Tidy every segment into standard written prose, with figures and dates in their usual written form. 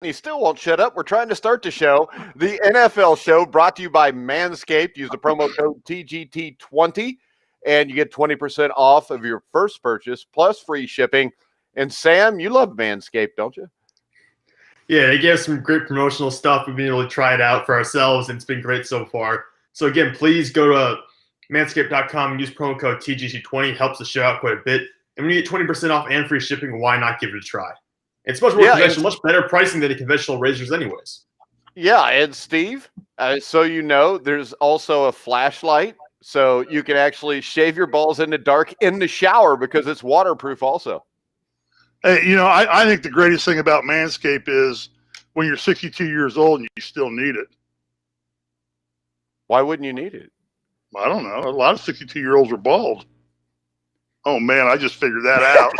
He still won't shut up. We're trying to start the show. The NFL show brought to you by Manscaped. Use the promo code TGT20 and you get 20% off of your first purchase plus free shipping. And Sam, you love Manscaped, don't you? Yeah, they gave us some great promotional stuff. We've been able to try it out for ourselves, and it's been great so far. So again, please go to manscaped.com and use promo code TGT20. It helps the show out quite a bit. And when you get 20% off and free shipping, why not give it a try? It's much more conventional, much better pricing than the conventional razors anyways. Yeah, and Steve, so you know, there's also a flashlight, so you can actually shave your balls in the dark in the shower because it's waterproof also. Hey, I think the greatest thing about Manscaped is when you're 62 years old and you still need it. Why wouldn't you need it? I don't know. A lot of 62-year-olds are bald. Oh, man, I just figured that out.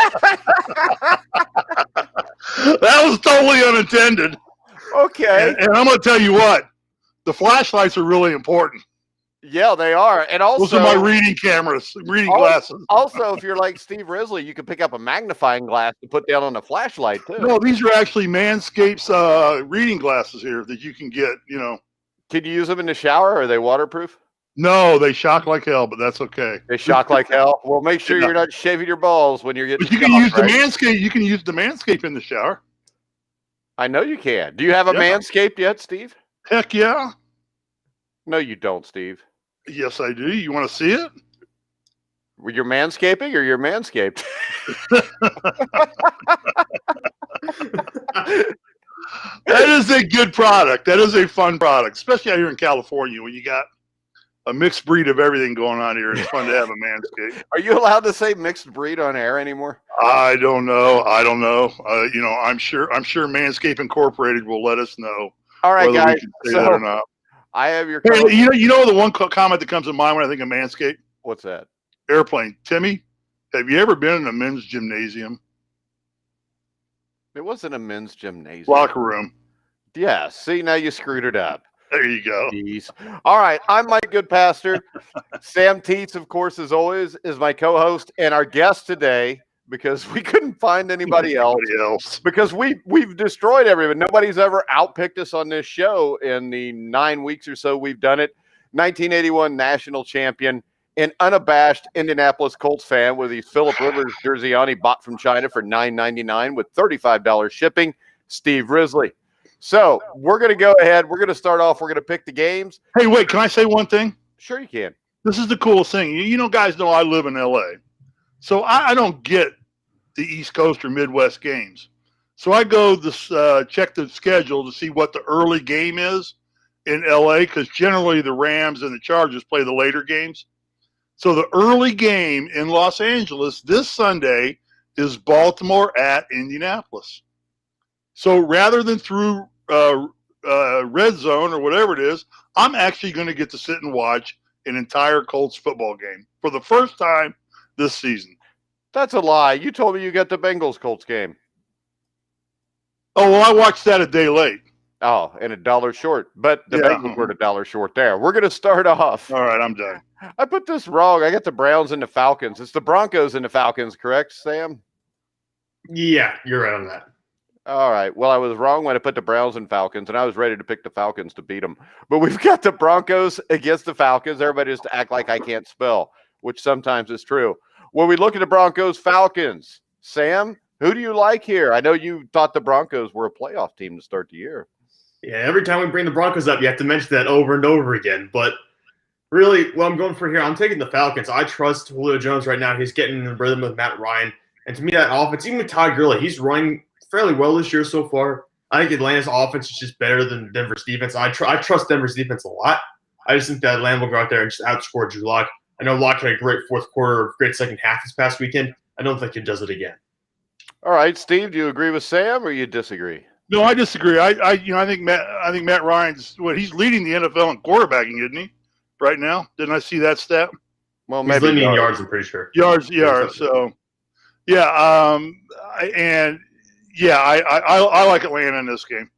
That was totally unintended. Okay. And I'm going to tell you what. The flashlights are really important. Yeah, they are. And also, those are my reading glasses. Also, if you're like Steve Risley, you can pick up a magnifying glass to put down on a flashlight, too. No, these are actually Manscaped's reading glasses here that you can get, Can you use them in the shower? Are they waterproof? No, they shock like hell, but that's okay. They shock like hell? Well, make sure you're not shaving your balls when you're getting But you can use the Manscaped. You can use the Manscaped in the shower. I know you can. Do you have a Manscaped yet, Steve? Heck yeah. No, you don't, Steve. Yes, I do. You want to see it? You're manscaping or you're manscaped? That is a good product. That is a fun product, especially out here in California when you got a mixed breed of everything going on here. It's fun to have a Manscaped. Are you allowed to say mixed breed on air anymore? I don't know. I'm sure Manscaped Incorporated will let us know. All right, guys. We can say that or not. I have your. Hey, you know the one comment that comes to mind when I think of Manscaped? What's that? Airplane. Timmy, have you ever been in a men's gymnasium? It wasn't a men's gymnasium. Locker room. Yeah. See, now you screwed it up. There you go. Jeez. All right. I'm Mike Goodpaster. Sam Teets, of course, as always, is my co-host and our guest today because we couldn't find anybody else. Because we've destroyed everyone. Nobody's ever outpicked us on this show in the 9 weeks or so we've done it. 1981 national champion and unabashed Indianapolis Colts fan with his Phillip Rivers jersey on he bought from China for $9.99 with $35 shipping, Steve Risley. So we're going to go ahead. We're going to start off. We're going to pick the games. Hey, wait, can I say one thing? Sure you can. This is the coolest thing. Guys know I live in L.A., so I don't get the East Coast or Midwest games. So I go check the schedule to see what the early game is in L.A. because generally the Rams and the Chargers play the later games. So the early game in Los Angeles this Sunday is Baltimore at Indianapolis. So rather than through Red Zone or whatever it is, I'm actually going to get to sit and watch an entire Colts football game for the first time this season. That's a lie. You told me you got the Bengals Colts game. Oh, well, I watched that a day late. Oh, and $1 short. But the Bengals were $1 short there. We're going to start off. All right, I'm done. I put this wrong. I got the Browns and the Falcons. It's the Broncos and the Falcons, correct, Sam? Yeah, you're right on that. All right. Well, I was wrong when I put the Browns and Falcons, and I was ready to pick the Falcons to beat them. But we've got the Broncos against the Falcons. Everybody just act like I can't spell, which sometimes is true. When we look at the Broncos, Falcons, Sam, who do you like here? I know you thought the Broncos were a playoff team to start the year. Yeah, every time we bring the Broncos up, you have to mention that over and over again. But really, what I'm going for here, I'm taking the Falcons. I trust Julio Jones right now. He's getting in the rhythm with Matt Ryan. And to me, that offense, even with Todd Gurley, he's running fairly well this year so far. I think Atlanta's offense is just better than Denver's defense. I trust Denver's defense a lot. I just think that Atlanta will go out there and just outscore Drew Lock. I know Lock had a great fourth quarter, great second half this past weekend. I don't think he does it again. All right, Steve, do you agree with Sam or you disagree? No, I disagree. I think Matt Ryan's he's leading the NFL in quarterbacking, isn't he? Right now, didn't I see that stat? Well, he's maybe leading in yards. I'm pretty sure yards. So, yeah, I like Atlanta in this game.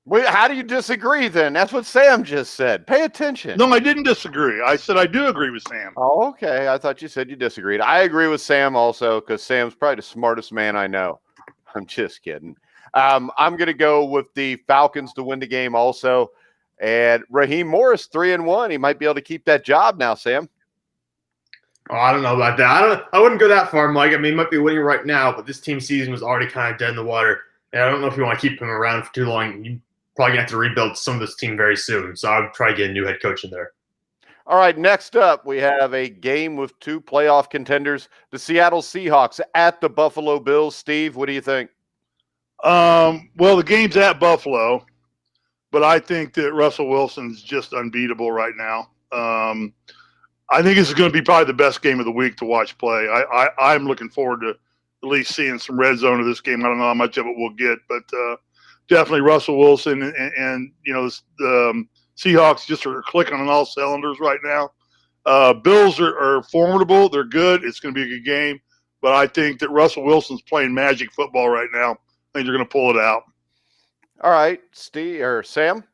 Wait, how do you disagree then? That's what Sam just said. Pay attention. No, I didn't disagree. I said I do agree with Sam. Oh, okay. I thought you said you disagreed. I agree with Sam also because Sam's probably the smartest man I know. I'm just kidding. I'm going to go with the Falcons to win the game also. And Raheem Morris, 3-1. He might be able to keep that job now, Sam. Oh, I don't know about that. I wouldn't go that far, Mike. I mean, he might be winning right now, but this team season was already kind of dead in the water. And I don't know if you want to keep him around for too long. You're probably going to have to rebuild some of this team very soon. So I would try to get a new head coach in there. All right, next up, we have a game with two playoff contenders, the Seattle Seahawks at the Buffalo Bills. Steve, what do you think? Well, the game's at Buffalo, but I think that Russell Wilson's just unbeatable right now. I think this is going to be probably the best game of the week to watch play. I'm looking forward to at least seeing some red zone of this game. I don't know how much of it we'll get, but definitely Russell Wilson and the Seahawks just are clicking on all cylinders right now. Bills are formidable. They're good. It's going to be a good game, but I think that Russell Wilson's playing magic football right now. I think they're going to pull it out. All right, Steve or Sam?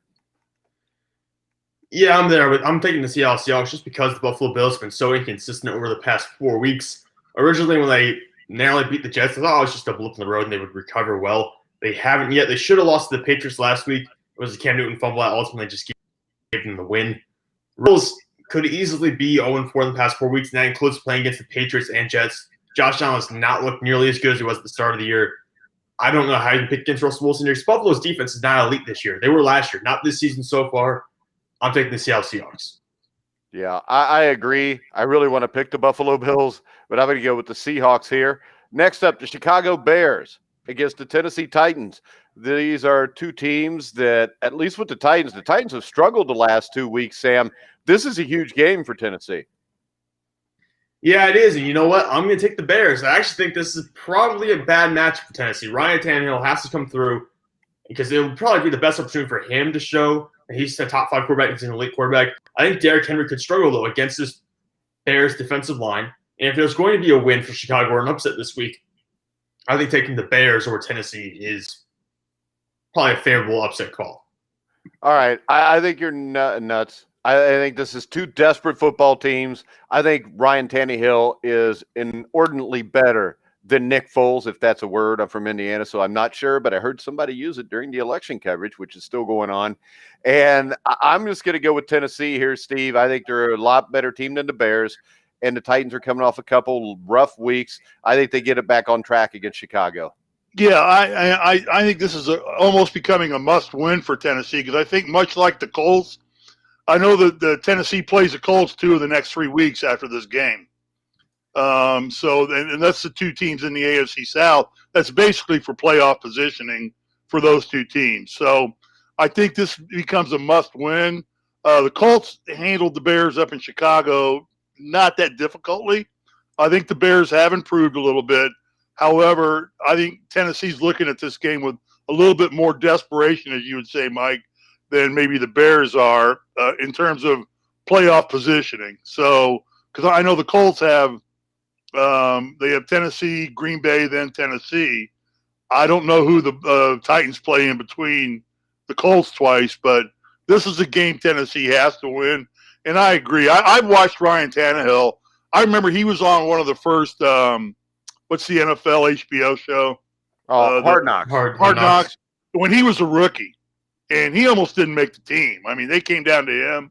Yeah, I'm there. I'm taking the Seattle Seahawks just because the Buffalo Bills have been so inconsistent over the past 4 weeks. Originally, when they narrowly beat the Jets, I thought it was just a blip in the road and they would recover well. They haven't yet. They should have lost to the Patriots last week. It was a Cam Newton fumble that ultimately just gave them the win. Bills could easily be 0-4 in the past 4 weeks, and that includes playing against the Patriots and Jets. Josh Allen has not looked nearly as good as he was at the start of the year. I don't know how you can pick against Russell Wilson here. Buffalo's defense is not elite this year. They were last year, not this season so far. I'm taking the Seattle Seahawks. Yeah, I agree. I really want to pick the Buffalo Bills, but I'm going to go with the Seahawks here. Next up, the Chicago Bears against the Tennessee Titans. These are two teams that, at least with the Titans have struggled the last 2 weeks, Sam. This is a huge game for Tennessee. Yeah, it is. And you know what? I'm going to take the Bears. I actually think this is probably a bad match for Tennessee. Ryan Tannehill has to come through because it would probably be the best opportunity for him to show that he's a top 5 quarterback. He's an elite quarterback. I think Derrick Henry could struggle, though, against this Bears defensive line. And if there's going to be a win for Chicago or an upset this week, I think taking the Bears over Tennessee is probably a favorable upset call. All right. I think you're nuts. I think this is two desperate football teams. I think Ryan Tannehill is inordinately better than Nick Foles, if that's a word. I'm from Indiana, so I'm not sure, but I heard somebody use it during the election coverage, which is still going on. And I'm just going to go with Tennessee here, Steve. I think they're a lot better team than the Bears, and the Titans are coming off a couple rough weeks. I think they get it back on track against Chicago. Yeah, I think this is almost becoming a must-win for Tennessee because I think much like the Colts, I know that the Tennessee plays the Colts 2 of the next 3 weeks after this game. And that's the two teams in the AFC South. That's basically for playoff positioning for those two teams. So I think this becomes a must-win. The Colts handled the Bears up in Chicago not that difficultly. I think the Bears have improved a little bit. However, I think Tennessee's looking at this game with a little bit more desperation, as you would say, Mike, than maybe the Bears are in terms of playoff positioning. So, because I know the Colts have they have Tennessee, Green Bay, then Tennessee. I don't know who the Titans play in between the Colts twice, but this is a game Tennessee has to win. And I agree. I've watched Ryan Tannehill. I remember he was on one of the first what's the NFL HBO show? Hard Knocks. Hard Knocks. When he was a rookie, and he almost didn't make the team. I mean, they came down to him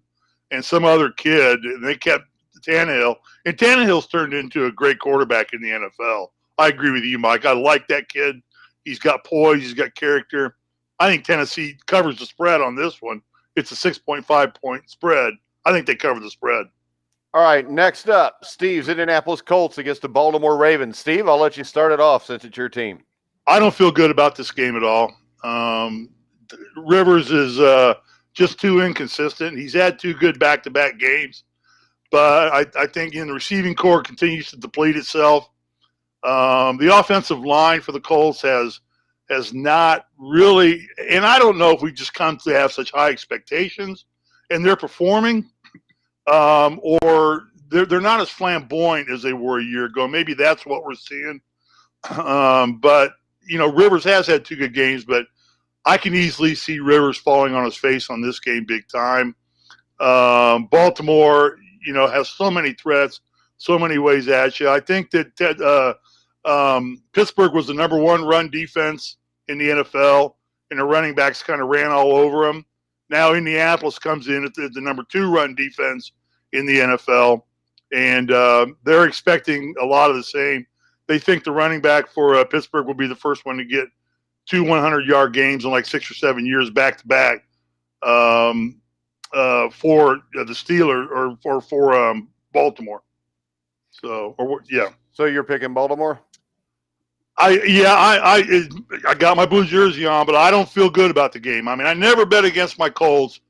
and some other kid, and they kept Tannehill. And Tannehill's turned into a great quarterback in the NFL. I agree with you, Mike. I like that kid. He's got poise. He's got character. I think Tennessee covers the spread on this one. It's a 6.5-point spread. I think they cover the spread. All right, next up, Steve's Indianapolis Colts against the Baltimore Ravens. Steve, I'll let you start it off since it's your team. I don't feel good about this game at all. Rivers is just too inconsistent. He's had 2 good back-to-back games, but I think the receiving core continues to deplete itself. The offensive line for the Colts has not really, and I don't know if we just come to have such high expectations, and they're performing, or they're not as flamboyant as they were a year ago. Maybe that's what we're seeing. But Rivers has had 2 good games, but I can easily see Rivers falling on his face on this game big time. Baltimore, has so many threats, so many ways at you. I think that Pittsburgh was the number 1 run defense in the NFL, and the running backs kind of ran all over them. Now Indianapolis comes in at the number 2 run defense in the NFL, and they're expecting a lot of the same. They think the running back for Pittsburgh will be the first one to get 2 100-yard games in like 6 or 7 years back-to-back for the Steelers or for Baltimore. So you're picking Baltimore? I got my blue jersey on, but I don't feel good about the game. I mean, I never bet against my Colts,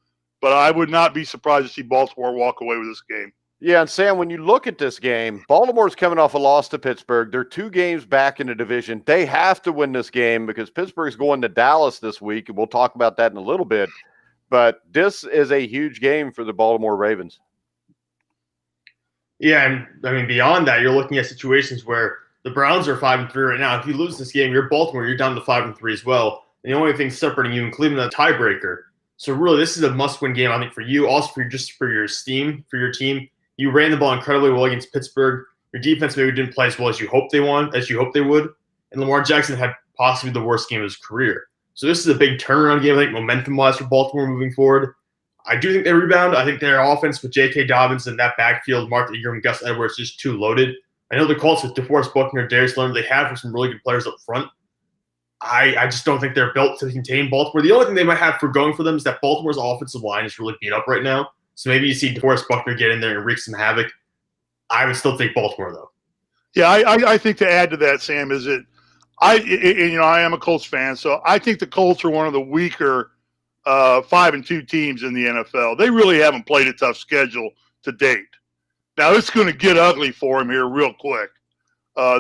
but I would not be surprised to see Baltimore walk away with this game. Yeah, and Sam, when you look at this game, Baltimore's coming off a loss to Pittsburgh. They're 2 games back in the division. They have to win this game because Pittsburgh's going to Dallas this week, and we'll talk about that in a little bit. But this is a huge game for the Baltimore Ravens. Yeah, and I mean, beyond that, you're looking at situations where the Browns are 5-3 right now. If you lose this game, you're Baltimore, you're down to 5-3 as well. And the only thing separating you and Cleveland is a tiebreaker. So really, this is a must-win game, I think, for you, also for your esteem, for your team. You ran the ball incredibly well against Pittsburgh. Your defense maybe didn't play as well as you hoped they would. And Lamar Jackson had possibly the worst game of his career. So this is a big turnaround game, I think, momentum-wise for Baltimore moving forward. I do think they rebound. I think their offense with J.K. Dobbins and that backfield, Mark Ingram, Gus Edwards, is just too loaded. I know the Colts with DeForest Buckner, Darius Leonard, they have some really good players up front. I just don't think they're built to contain Baltimore. The only thing they might have for going for them is that Baltimore's offensive line is really beat up right now. So maybe you see DeForest Buckner get in there and wreak some havoc. I would still take Baltimore, though. Yeah, I think to add to that, Sam, is that I am a Colts fan, so I think the Colts are one of the weaker 5-2 teams in the NFL. They really haven't played a tough schedule to date. Now, it's going to get ugly for them here real quick.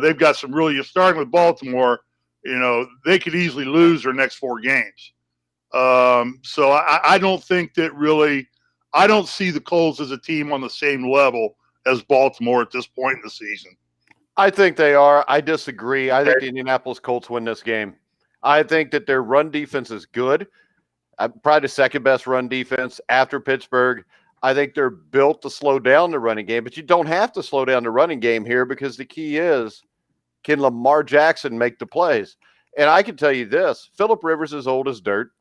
They've got some really – starting with Baltimore, they could easily lose their next 4 games. So I don't think that really – I don't see the Colts as a team on the same level as Baltimore at this point in the season. I think they are. I disagree. I think the Indianapolis Colts win this game. I think that their run defense is good. Probably the second best run defense after Pittsburgh. I think they're built to slow down the running game, but you don't have to slow down the running game here because the key is, can Lamar Jackson make the plays? And I can tell you this, Phillip Rivers is old as dirt.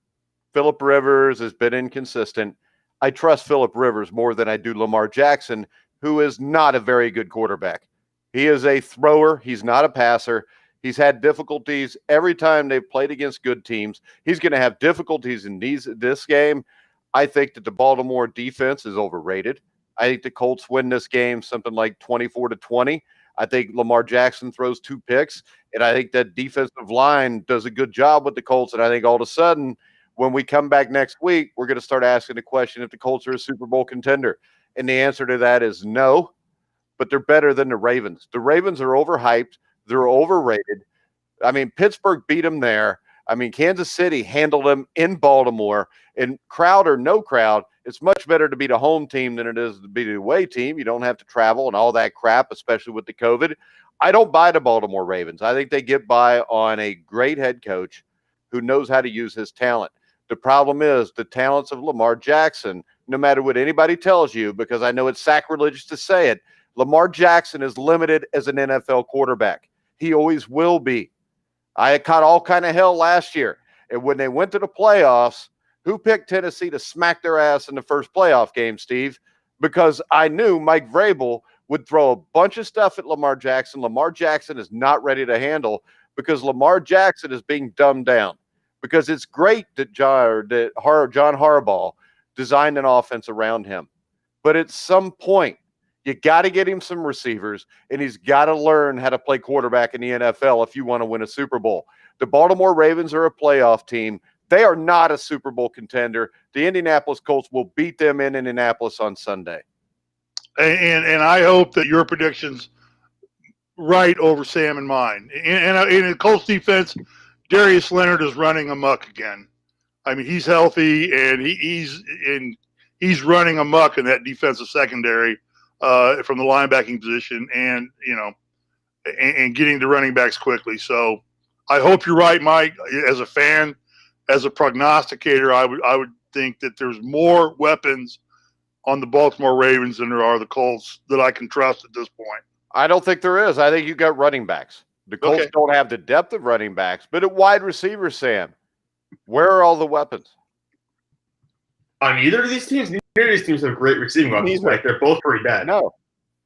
Phillip Rivers has been inconsistent. I trust Phillip Rivers more than I do Lamar Jackson, who is not a very good quarterback. He is a thrower. He's not a passer. He's had difficulties every time they've played against good teams. He's going to have difficulties in this game. I think that the Baltimore defense is overrated. I think the Colts win this game something like 24-20. I think Lamar Jackson throws 2 picks, and I think that defensive line does a good job with the Colts. And I think all of a sudden, when we come back next week, we're going to start asking the question if the Colts are a Super Bowl contender. And the answer to that is no, but they're better than the Ravens. The Ravens are overhyped. They're overrated. I mean, Pittsburgh beat them there. I mean, Kansas City handled them in Baltimore. And crowd or no crowd, it's much better to beat a home team than it is to beat a away team. You don't have to travel and all that crap, especially with the COVID. I don't buy the Baltimore Ravens. I think they get by on a great head coach who knows how to use his talent. The problem is the talents of Lamar Jackson, no matter what anybody tells you, because I know it's sacrilegious to say it, Lamar Jackson is limited as an NFL quarterback. He always will be. I caught all kind of hell last year. And when they went to the playoffs, who picked Tennessee to smack their ass in the first playoff game, Steve? Because I knew Mike Vrabel would throw a bunch of stuff at Lamar Jackson. Lamar Jackson is not ready to handle because Lamar Jackson is being dumbed down. Because it's great that John Harbaugh designed an offense around him. But at some point, you got to get him some receivers, and he's got to learn how to play quarterback in the NFL if you want to win a Super Bowl. The Baltimore Ravens are a playoff team. They are not a Super Bowl contender. The Indianapolis Colts will beat them in Indianapolis on Sunday. And I hope that your prediction's right over Sam and mine. And in the Colts defense, Darius Leonard is running amok again. I mean, he's healthy, and he's running amok in that defensive secondary from the linebacking position, and getting the running backs quickly. So I hope you're right, Mike. As a fan, as a prognosticator, I would think that there's more weapons on the Baltimore Ravens than there are the Colts that I can trust at this point. I don't think there is. I think you got running backs. The Colts don't have the depth of running backs, but at wide receiver, Sam, where are all the weapons? On either of these teams, have great receiving weapons. Like they're both pretty bad.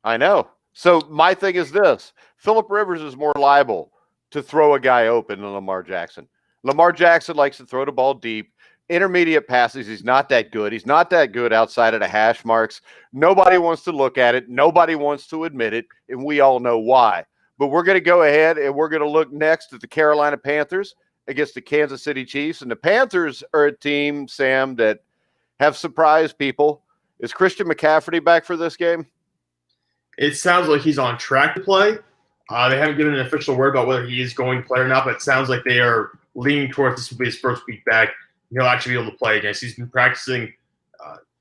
I know. So my thing is this: Phillip Rivers is more liable to throw a guy open than Lamar Jackson. Lamar Jackson likes to throw the ball deep. Intermediate passes, he's not that good. He's not that good outside of the hash marks. Nobody wants to look at it. Nobody wants to admit it, and we all know why. But we're going to go ahead and we're going to look next at the Carolina Panthers against the Kansas City Chiefs. And the Panthers are a team, Sam, that have surprised people. Is Christian McCaffrey back for this game? It sounds like he's on track to play. They haven't given an official word about whether he is going to play or not, but it sounds like they are leaning towards this will be his first week back. He'll actually be able to play against. He's been practicing.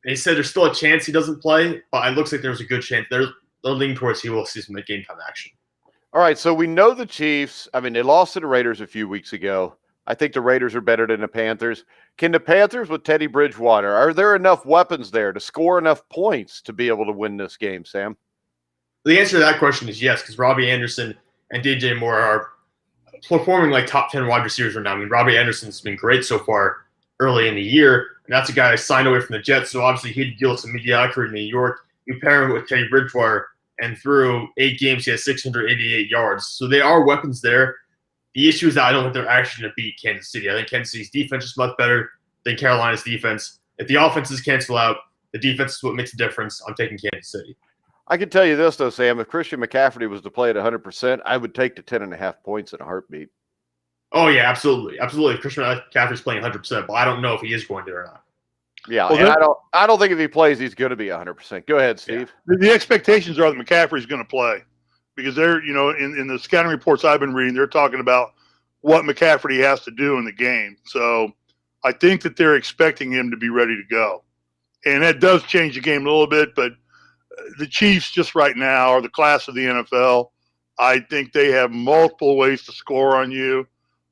They said there's still a chance he doesn't play, but it looks like there's a good chance. They're leaning towards he will see some game time action. All right, so we know the Chiefs. I mean, they lost to the Raiders a few weeks ago. I think the Raiders are better than the Panthers. Can the Panthers with Teddy Bridgewater, are there enough weapons there to score enough points to be able to win this game, Sam? The answer to that question is yes, because Robbie Anderson and DJ Moore are performing like top 10 wide receivers right now. I mean, Robbie Anderson's been great so far early in the year, and that's a guy I signed away from the Jets, so obviously he'd deal with some mediocrity in New York. You pair him with Teddy Bridgewater, and through 8 games, he has 688 yards. So they are weapons there. The issue is that I don't think they're actually going to beat Kansas City. I think Kansas City's defense is much better than Carolina's defense. If the offenses cancel out, the defense is what makes a difference. I'm taking Kansas City. I can tell you this, though, Sam. If Christian McCaffrey was to play at 100%, I would take the 10.5 points in a heartbeat. Oh, yeah, absolutely. Absolutely. Christian McCaffrey's playing 100%, but I don't know if he is going to or not. Yeah, well, and I don't think if he plays, he's going to be 100%. Go ahead, Steve. Yeah. The expectations are that McCaffrey's going to play because they're, in the scouting reports I've been reading, they're talking about what McCaffrey has to do in the game. So I think that they're expecting him to be ready to go. And that does change the game a little bit, but the Chiefs just right now are the class of the NFL. I think they have multiple ways to score on you.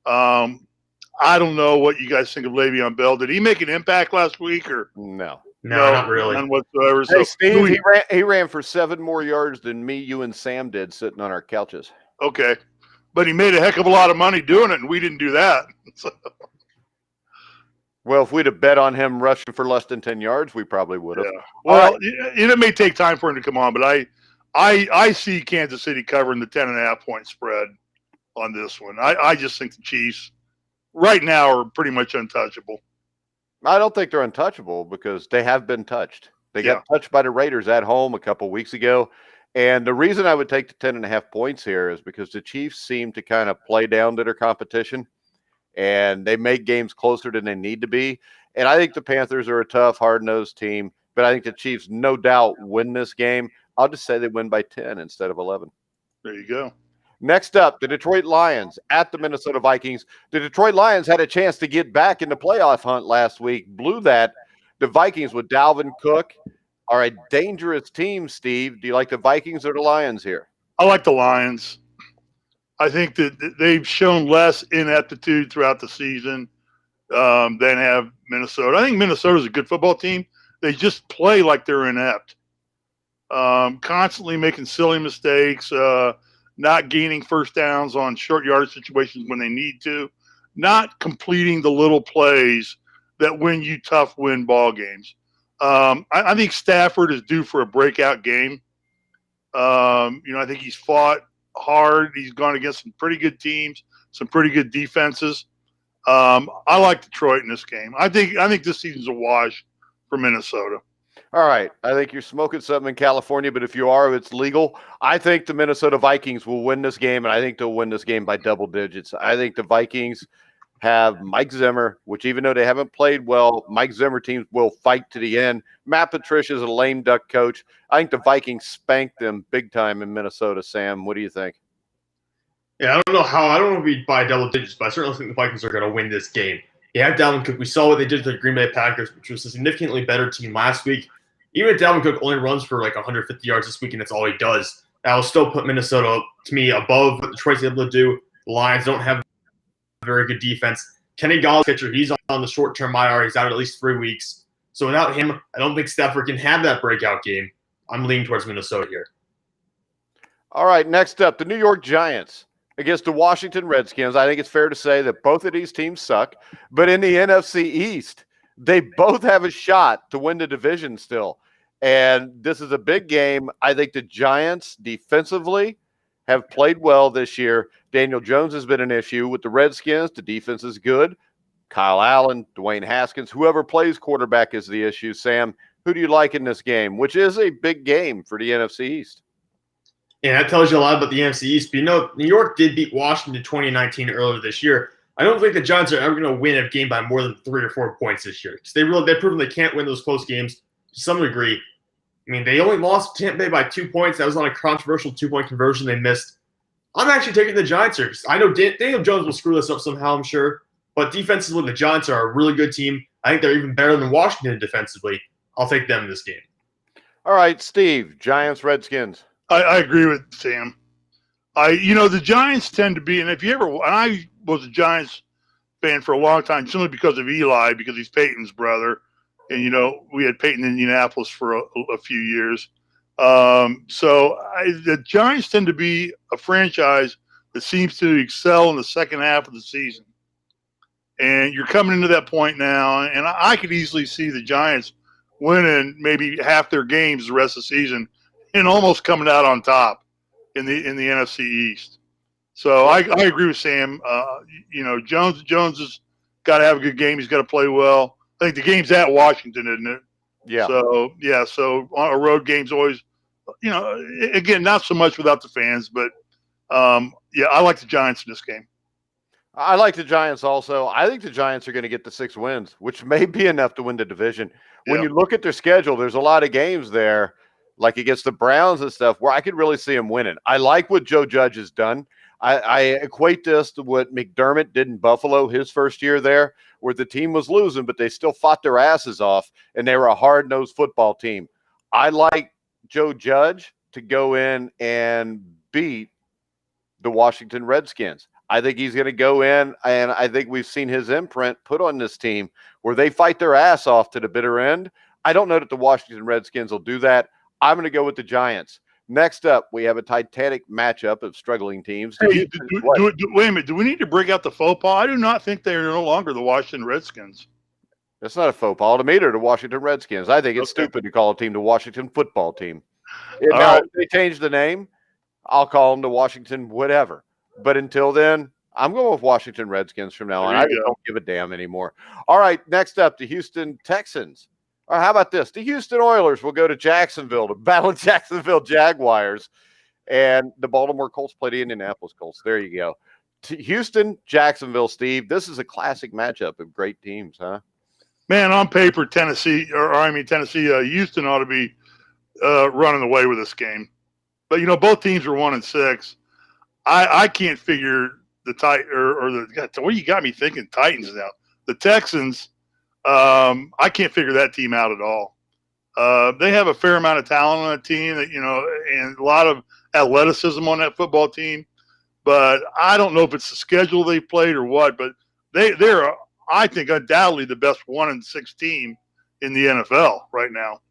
I don't know what you guys think of Le'Veon Bell. Did he make an impact last week or no? No, not really. None whatsoever. Hey, so, Steve, he ran for 7 more yards than me, you, and Sam did sitting on our couches. Okay. But he made a heck of a lot of money doing it, and we didn't do that. So. Well, if we'd have bet on him rushing for less than 10 yards, we probably would have. Yeah. Well, it may take time for him to come on, but I see Kansas City covering the 10.5-point spread on this one. I just think the Chiefs right now are pretty much untouchable. I don't think they're untouchable because they have been touched. They got touched by the Raiders at home a couple weeks ago. And the reason I would take the 10.5 points here is because the Chiefs seem to kind of play down to their competition and they make games closer than they need to be. And I think the Panthers are a tough, hard-nosed team, but I think the Chiefs no doubt win this game. I'll just say they win by 10 instead of 11. There you go. Next up, the Detroit Lions at the Minnesota Vikings. The Detroit Lions had a chance to get back in the playoff hunt last week, blew that. The Vikings with Dalvin Cook are a dangerous team, Steve. Do you like the Vikings or the Lions here? I like the Lions. I think that they've shown less ineptitude throughout the season than have Minnesota. I think Minnesota's a good football team. They just play like they're inept. Constantly making silly mistakes, not gaining first downs on short yardage situations when they need to, not completing the little plays that win you tough win ball games. I think Stafford is due for a breakout game. I think he's fought hard. He's gone against some pretty good teams, some pretty good defenses. I like Detroit in this game. I think this season's a wash for Minnesota. All right. I think you're smoking something in California, but if you are, it's legal. I think the Minnesota Vikings will win this game, and I think they'll win this game by double digits. I think the Vikings have Mike Zimmer, which even though they haven't played well, Mike Zimmer teams will fight to the end. Matt Patricia is a lame duck coach. I think the Vikings spanked them big time in Minnesota. Sam, what do you think? Yeah, I don't know if we by double digits, but I certainly think the Vikings are going to win this game. You have Dalvin Cook. We saw what they did to the Green Bay Packers, which was a significantly better team last week. Even if Dalvin Cook only runs for like 150 yards this week and that's all he does, that will still put Minnesota, to me, above what Detroit's able to do. The Lions don't have a very good defense. Kenny Galladay, pitcher, he's on the short-term IR. He's out at least 3 weeks. So without him, I don't think Stafford can have that breakout game. I'm leaning towards Minnesota here. All right, next up, the New York Giants against the Washington Redskins. I think it's fair to say that both of these teams suck. But in the NFC East, they both have a shot to win the division still. And this is a big game. I think the Giants defensively have played well this year. Daniel Jones has been an issue with the Redskins. The defense is good. Kyle Allen, Dwayne Haskins, whoever plays quarterback is the issue. Sam, who do you like in this game, which is a big game for the NFC East? Yeah, that tells you a lot about the NFC East. But New York did beat Washington 2019 earlier this year. I don't think the Giants are ever going to win a game by more than 3 or 4 points this year. They've proven they can't win those close games to some degree. I mean, they only lost Tampa Bay by 2 points. That was on a controversial 2-point conversion they missed. I'm actually taking the Giants here. I know Daniel Jones will screw this up somehow, I'm sure. But defensively, the Giants are a really good team. I think they're even better than Washington defensively. I'll take them in this game. All right, Steve, Giants, Redskins. I agree with Sam. The Giants tend to be, and I was a Giants fan for a long time, simply because of Eli, because he's Peyton's brother. And, we had Peyton in Indianapolis for a few years. The Giants tend to be a franchise that seems to excel in the second half of the season. And you're coming into that point now, and I could easily see the Giants winning maybe half their games the rest of the season and almost coming out on top in the NFC East. So I agree with Sam. Jones has got to have a good game. He's got to play well. I think the game's at Washington, isn't it? Yeah. So a road game's always, again, not so much without the fans, but I like the Giants in this game. I like the Giants also. I think the Giants are going to get the 6 wins, which may be enough to win the division. When you look at their schedule, there's a lot of games there, like against the Browns and stuff, where I could really see them winning. I like what Joe Judge has done. I equate this to what McDermott did in Buffalo his first year there, where the team was losing, but they still fought their asses off, and they were a hard-nosed football team. I like Joe Judge to go in and beat the Washington Redskins. I think he's going to go in, and I think we've seen his imprint put on this team where they fight their ass off to the bitter end. I don't know that the Washington Redskins will do that. I'm going to go with the Giants. Next up, we have a titanic matchup of struggling teams. Hey, wait a minute. Do we need to bring out the faux pas? I do not think they are no longer the Washington Redskins. That's not a faux pas to me. They're the Washington Redskins. I think it's stupid to call a team the Washington football team. Now, if they change the name, I'll call them the Washington whatever. But until then, I'm going with Washington Redskins from now on. I don't give a damn anymore. All right, next up, the Houston Texans. Or how about this? The Houston Oilers will go to Jacksonville to battle Jacksonville Jaguars. And the Baltimore Colts play the Indianapolis Colts. There you go. Houston, Jacksonville, Steve. This is a classic matchup of great teams, huh? Man, on paper, Houston ought to be running away with this game. But, both teams are 1-6. I can't figure what you got me thinking Titans now. The Texans, I can't figure that team out at all. They have a fair amount of talent on that team, and a lot of athleticism on that football team. But I don't know if it's the schedule they played or what. But they're, I think, undoubtedly the best 1-6 team in the NFL right now.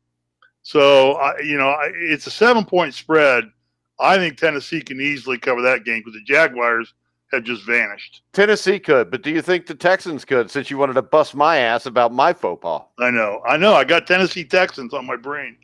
So it's a 7-point spread. I think Tennessee can easily cover that game because the Jaguars have just vanished. Tennessee could, but do you think the Texans could, since you wanted to bust my ass about my faux pas? I know. I got Tennessee Texans on my brain.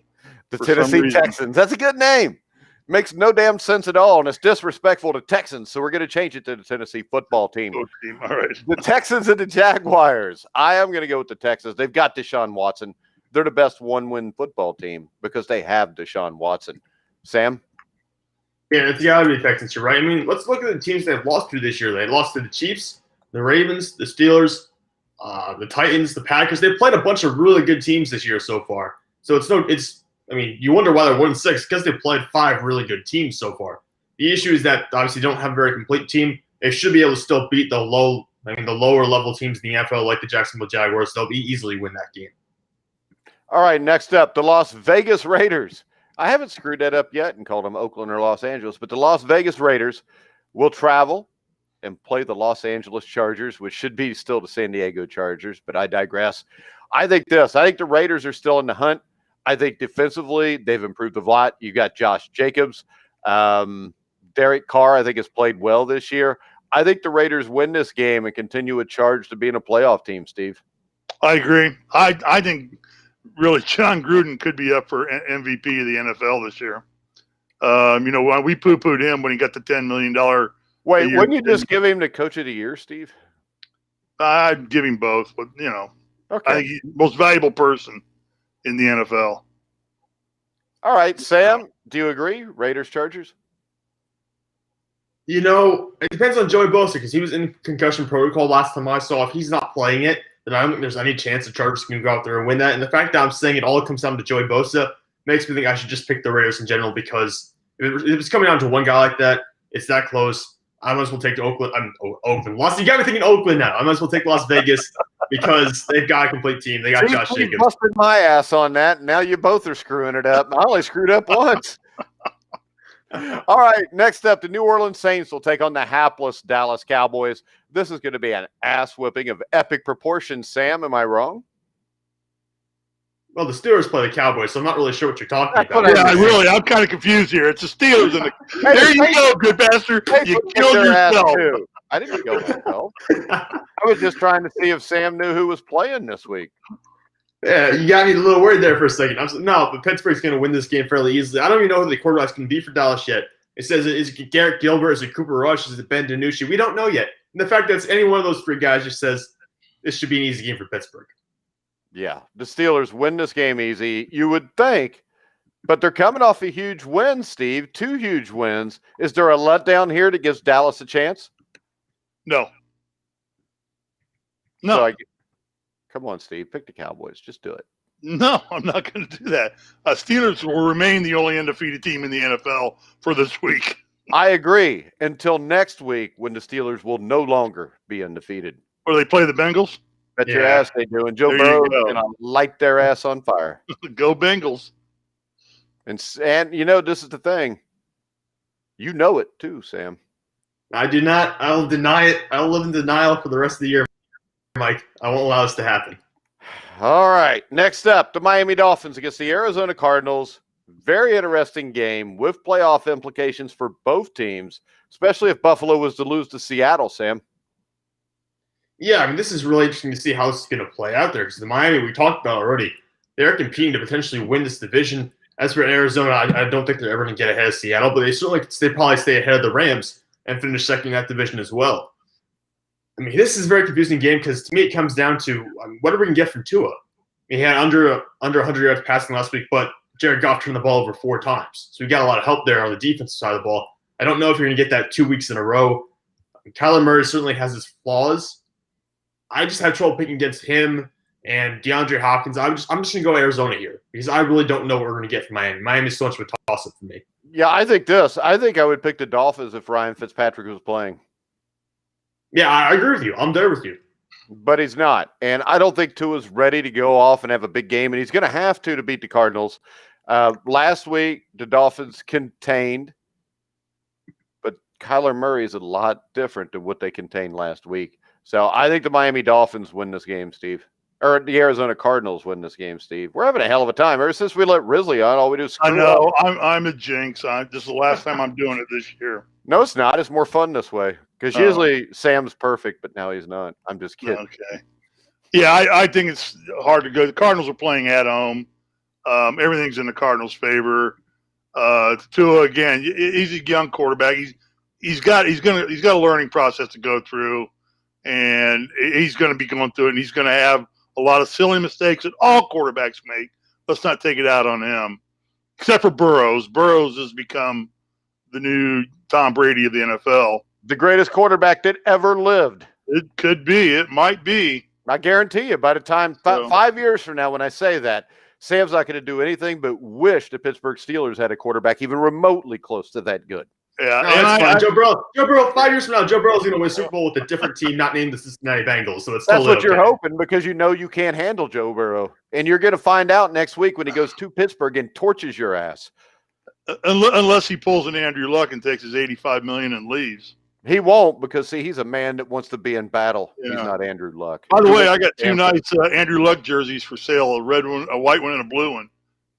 The Tennessee Texans. That's a good name. Makes no damn sense at all, and it's disrespectful to Texans, so we're going to change it to the Tennessee football team. All right. The Texans and the Jaguars. I am going to go with the Texans. They've got Deshaun Watson. They're the best one-win football team because they have Deshaun Watson. Sam? Yeah, it's got to be the Texans. You're right. I mean, let's look at the teams they've lost to this year. They lost to the Chiefs, the Ravens, the Steelers, the Titans, the Packers. They've played a bunch of really good teams this year so far. So you wonder why they're 1-6 because they've played 5 really good teams so far. The issue is that obviously they don't have a very complete team. They should be able to still beat the lower level teams in the NFL like the Jacksonville Jaguars. They'll easily win that game. All right, next up, the Las Vegas Raiders. I haven't screwed that up yet and called them Oakland or Los Angeles, but the Las Vegas Raiders will travel and play the Los Angeles Chargers, which should be still the San Diego Chargers, but I digress. I think the Raiders are still in the hunt. I think defensively they've improved a lot. You got Josh Jacobs. They Derek Carr, I think, has played well this year. I think the Raiders win this game and continue a charge to being a playoff team, Steve. I agree. I think really John Gruden could be up for MVP of the NFL this year. We poo-pooed him when he got the $10 million. Wait, wouldn't you just give him the Coach of the Year, Steve? I'd give him both, but Okay. I think he's the most valuable person in the NFL. All right, Sam, do you agree? Raiders, Chargers? It depends on Joey Bosa because he was in concussion protocol last time I saw. If he's not playing it, then I don't think there's any chance the Chargers can go out there and win that. And the fact that I'm saying it all comes down to Joey Bosa makes me think I should just pick the Raiders in general because if it was coming down to one guy like that, it's that close. I might as well take the Oakland. You got me thinking Oakland now. I might as well take Las Vegas because they've got a complete team. They got Josh Jacobs. You busted my ass on that. Now you both are screwing it up. I only screwed up once. All right, next up, the New Orleans Saints will take on the hapless Dallas Cowboys. This is going to be an ass whipping of epic proportions. Sam, am I wrong? Well, the Steelers play the Cowboys, so I'm not really sure what you're talking about. I'm kind of confused here. It's the Steelers. There you go, Goodpaster. You killed yourself. I didn't kill myself. I was just trying to see if Sam knew who was playing this week. Yeah, you got me a little worried there for a second. But Pittsburgh's going to win this game fairly easily. I don't even know who the quarterback's going to be for Dallas yet. It says, is it Garrett Gilbert? Is it Cooper Rush? Is it Ben DiNucci? We don't know yet. And the fact that it's any one of those three guys just says this should be an easy game for Pittsburgh. Yeah, the Steelers win this game easy, you would think, but they're coming off a huge win, Steve. 2 huge wins. Is there a letdown here that gives Dallas a chance? No. Come on, Steve. Pick the Cowboys. Just do it. No, I'm not going to do that. Steelers will remain the only undefeated team in the NFL for this week. I agree. Until next week when the Steelers will no longer be undefeated. Or they play the Bengals? Bet your ass they do. And Joe Burrow is going to light their ass on fire. Go Bengals. And this is the thing. You know it too, Sam. I do not. I will deny it. I will live in denial for the rest of the year, Mike. I won't allow this to happen. All right. Next up, the Miami Dolphins against the Arizona Cardinals. Very interesting game with playoff implications for both teams, especially if Buffalo was to lose to Seattle, Sam. Yeah, this is really interesting to see how this is going to play out there because the Miami we talked about already, they're competing to potentially win this division. As for Arizona, I don't think they're ever going to get ahead of Seattle, but they probably stay ahead of the Rams and finish second in that division as well. This is a very confusing game because to me it comes down to what are we going to get from Tua? He had under 100 yards passing last week, but Jared Goff turned the ball over 4 times. So we got a lot of help there on the defensive side of the ball. I don't know if you're going to get that 2 weeks in a row. Kyler Murray certainly has his flaws. I just have trouble picking against him and DeAndre Hopkins. I'm just going to go Arizona here because I really don't know what we're going to get from Miami. Miami is so much of a toss-up for me. Yeah, I think I would pick the Dolphins if Ryan Fitzpatrick was playing. Yeah, I agree with you. I'm there with you. But he's not. And I don't think Tua's ready to go off and have a big game. And he's going to have to beat the Cardinals. Last week, the Dolphins contained. But Kyler Murray is a lot different than what they contained last week. So I think the Miami Dolphins win this game, Steve. Or the Arizona Cardinals win this game, Steve. We're having a hell of a time. Ever since we let Risley on, all we do is screw I know. up. I'm a jinx. This is the last time I'm doing it this year. No, it's not. It's more fun this way. Because usually Sam's perfect, but now he's not. I'm just kidding. Okay. Yeah, I think it's hard to go. The Cardinals are playing at home. Everything's in the Cardinals' favor. Tua, again, he's a young quarterback. He's got a learning process to go through, and he's going to be going through it. And he's going to have a lot of silly mistakes that all quarterbacks make. Let's not take it out on him, except for Burrows. Burrows has become the new Tom Brady of the NFL. The greatest quarterback that ever lived. It could be. It might be. I guarantee you, by the time 5 years from now when I say that, Sam's not going to do anything but wish the Pittsburgh Steelers had a quarterback even remotely close to that good. Yeah, no, that's fine. Joe Burrow, 5 years from now, Joe Burrow's going to win a Super Bowl with a different team, not named the Cincinnati Bengals. So that's totally what you're hoping because you know you can't handle Joe Burrow. And you're going to find out next week when he goes to Pittsburgh and torches your ass. Unless he pulls an Andrew Luck and takes his $85 million and leaves. He won't because, see, he's a man that wants to be in battle. Yeah. He's not Andrew Luck. By the way, I got 2 nice Andrew Luck jerseys for sale, a red one, a white one, and a blue one.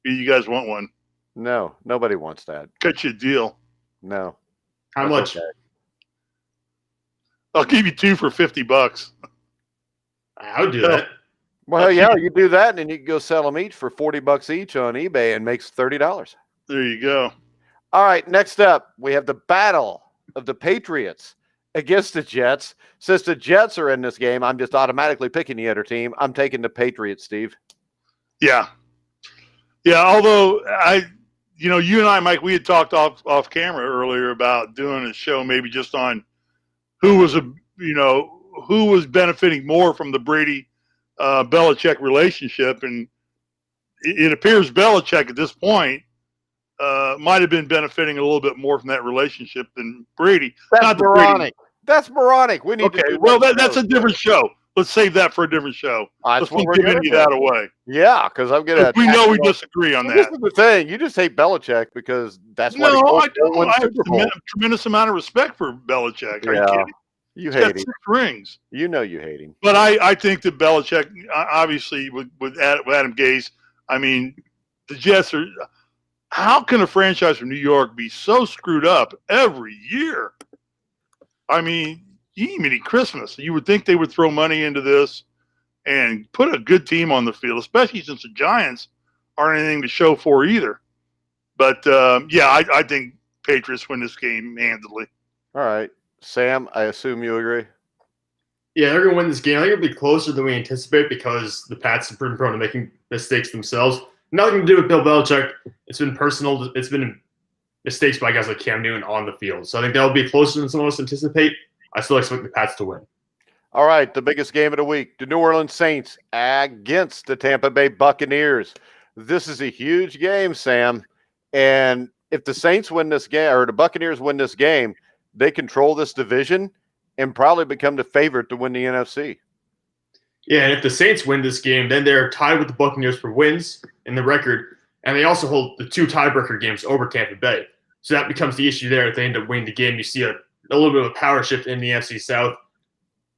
You guys want one? No, nobody wants that. Cut you a deal. No. How much? Okay. I'll give you 2 for $50. I would do that. Well, yeah, you do that, and then you can go sell them each for $40 each on eBay and makes $30. There you go. All right, next up, we have the battle of the Patriots against the Jets. Since the Jets are in this game, I'm just automatically picking the other team. I'm taking the Patriots, Steve. Yeah. Yeah, although you and I, Mike, we had talked off camera earlier about doing a show maybe just on who was benefiting more from the Brady Belichick relationship, and it appears Belichick at this point might have been benefiting a little bit more from that relationship than Brady. That's moronic. That's moronic. We need okay, to do well, that's a different show. Let's save that for a different show. Let's not give any of that away. Yeah, because I'm going to. We know we disagree on that. This is the thing. You just hate Belichick because that's why. No, I have a tremendous amount of respect for Belichick. Are you kidding? You hate him. 6 rings. You know you hate him. But I think that Belichick, obviously, with Adam Gase, I mean, the Jets are. How can a franchise from New York be so screwed up every year? I mean, Jiminy Christmas. You would think they would throw money into this and put a good team on the field, especially since the Giants aren't anything to show for either. But, I think Patriots win this game handily. All right. Sam, I assume you agree? Yeah, they're going to win this game. I think it'll be closer than we anticipate because the Pats are pretty prone to making mistakes themselves. Nothing to do with Bill Belichick. It's been personal. It's been mistakes by guys like Cam Newton on the field. So I think that'll be closer than some of us anticipate. I still expect the Pats to win. All right, the biggest game of the week, the New Orleans Saints against the Tampa Bay Buccaneers. This is a huge game, Sam. And if the Saints win this game, or the Buccaneers win this game, they control this division and probably become the favorite to win the NFC. Yeah, and if the Saints win this game, then they're tied with the Buccaneers for wins in the record, and they also hold the 2 tiebreaker games over Tampa Bay. So that becomes the issue there. If they end up winning the game, you see a little bit of a power shift in the NFC South.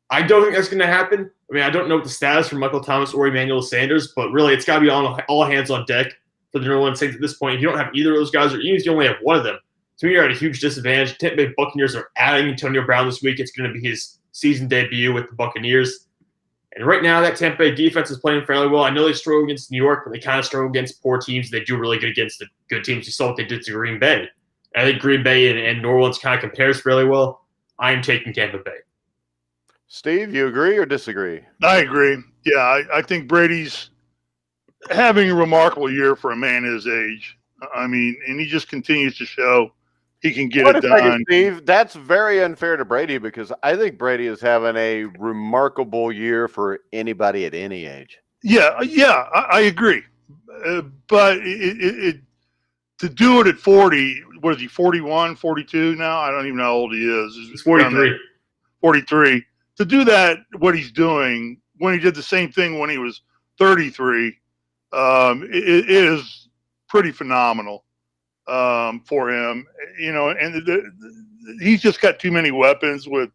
I don't think that's going to happen. I mean, I don't know what the status for Michael Thomas or Emmanuel Sanders, but really it's got to be all hands on deck for the New Orleans Saints at this point. If you don't have either of those guys, or even if you only have one of them, to me, you're at a huge disadvantage. Tampa Bay Buccaneers are adding Antonio Brown this week. It's going to be his season debut with the Buccaneers. And right now, that Tampa Bay defense is playing fairly well. I know they struggle against New York, but they kind of struggle against poor teams. They do really good against the good teams. You saw what they did to Green Bay. I think Green Bay and New Orleans kind of compares fairly well. I am taking Tampa Bay. Steve, you agree or disagree? I agree. Yeah, I think Brady's having a remarkable year for a man his age. I mean, and he just continues to show he can get it done. Steve, that's very unfair to Brady because I think Brady is having a remarkable year for anybody at any age. Yeah, I agree. But to do it at 40, what is he, 41, 42 now? I don't even know how old he is. He's 43. 43. To do that, what he's doing, when he did the same thing when he was 33, it is pretty phenomenal for him. You know, and he's just got too many weapons with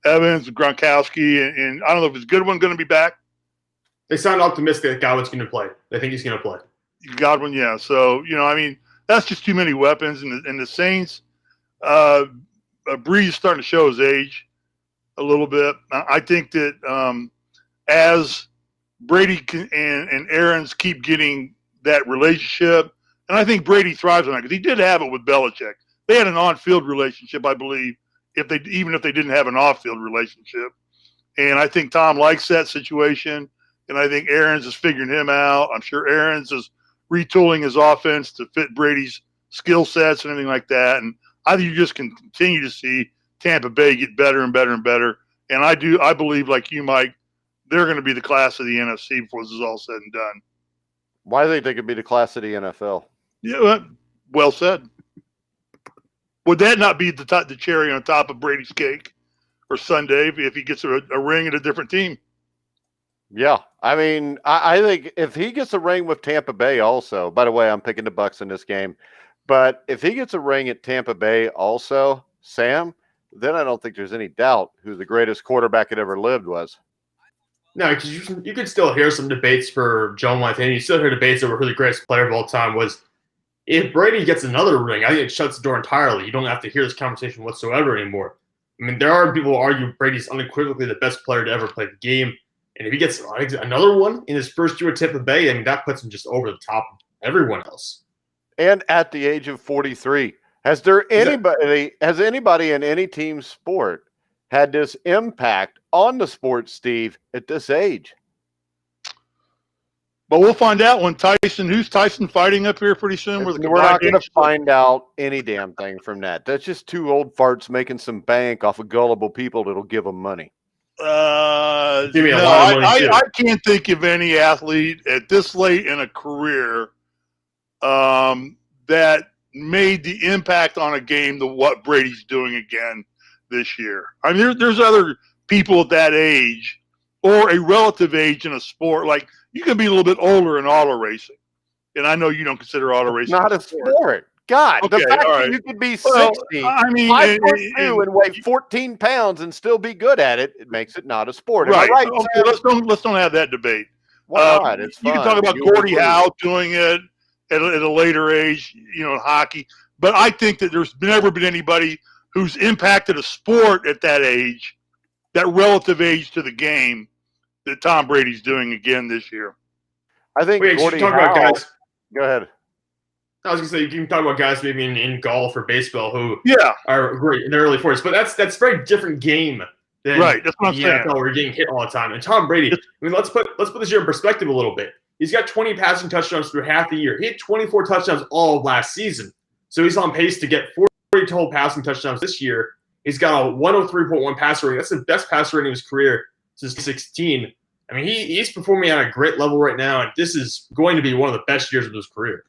Evans, Gronkowski, and I don't know if his good one going to be back. They sound optimistic that Godwin's going to play. They think he's going to play. Godwin, yeah. So, you know, I mean, that's just too many weapons. And the Saints, Breeze is starting to show his age a little bit. I think that as Brady and Aaron's keep getting that relationship, and I think Brady thrives on that because he did have it with Belichick. They had an on-field relationship, I believe, even if they didn't have an off-field relationship. And I think Tom likes that situation, and I think Aaron's is figuring him out. I'm sure Aaron's is retooling his offense to fit Brady's skill sets and everything like that. And I think you just can continue to see Tampa Bay get better and better and better. And I believe, like you, Mike, they're going to be the class of the NFC before this is all said and done. Why do they think it'd be the class of the NFL? Yeah, well said. Would that not be the cherry on top of Brady's cake or Sunday if he gets a ring at a different team? Yeah, I mean, I think if he gets a ring with Tampa Bay also, by the way, I'm picking the Bucs in this game, but if he gets a ring at Tampa Bay also, Sam, then I don't think there's any doubt who the greatest quarterback that ever lived was. No, because you could still hear some debates for John Montana. You still hear debates over who the greatest player of all time was. If Brady gets another ring, I think it shuts the door entirely. You don't have to hear this conversation whatsoever anymore. I mean, there are people who argue Brady's unequivocally the best player to ever play the game. And if he gets another one in his first year at Tampa Bay, I mean, that puts him just over the top of everyone else. And at the age of 43, has anybody in any team sport had this impact on the sport, Steve, at this age? But we'll find out when who's Tyson fighting up here pretty soon? We're not going to find out any damn thing from that. That's just two old farts making some bank off of gullible people that'll give them money. I can't think of any athlete at this late in a career that made the impact on a game to what Brady's doing again this year. I mean, there's other people at that age or a relative age in a sport. Like, you can be a little bit older in auto racing. And I know you don't consider auto racing not a sport. God, okay, the fact that you could be 60, 5'2", and weigh 14 pounds and still be good at it, it makes it not a sport. Right. Okay, let's don't have that debate. Why not? It's you fun. can talk about Gordie Howe doing it at a later age, in hockey. But I think that there's never been anybody who's impacted a sport at that age, that relative age to the game, that Tom Brady's doing again this year. I think Gordie Howe. About guys. Go ahead. I was going to say, you can talk about guys maybe in golf or baseball who are great in their early 40s, but that's a very different game than that's what I'm saying. NFL where you're getting hit all the time. And Tom Brady, I mean, let's put this year in perspective a little bit. He's got 20 passing touchdowns through half the year. He had 24 touchdowns all of last season. So he's on pace to get 40 total passing touchdowns this year. He's got a 103.1 passer rating. That's the best passer rating of his career since 2016. I mean, he's performing at a great level right now, and this is going to be one of the best years of his career.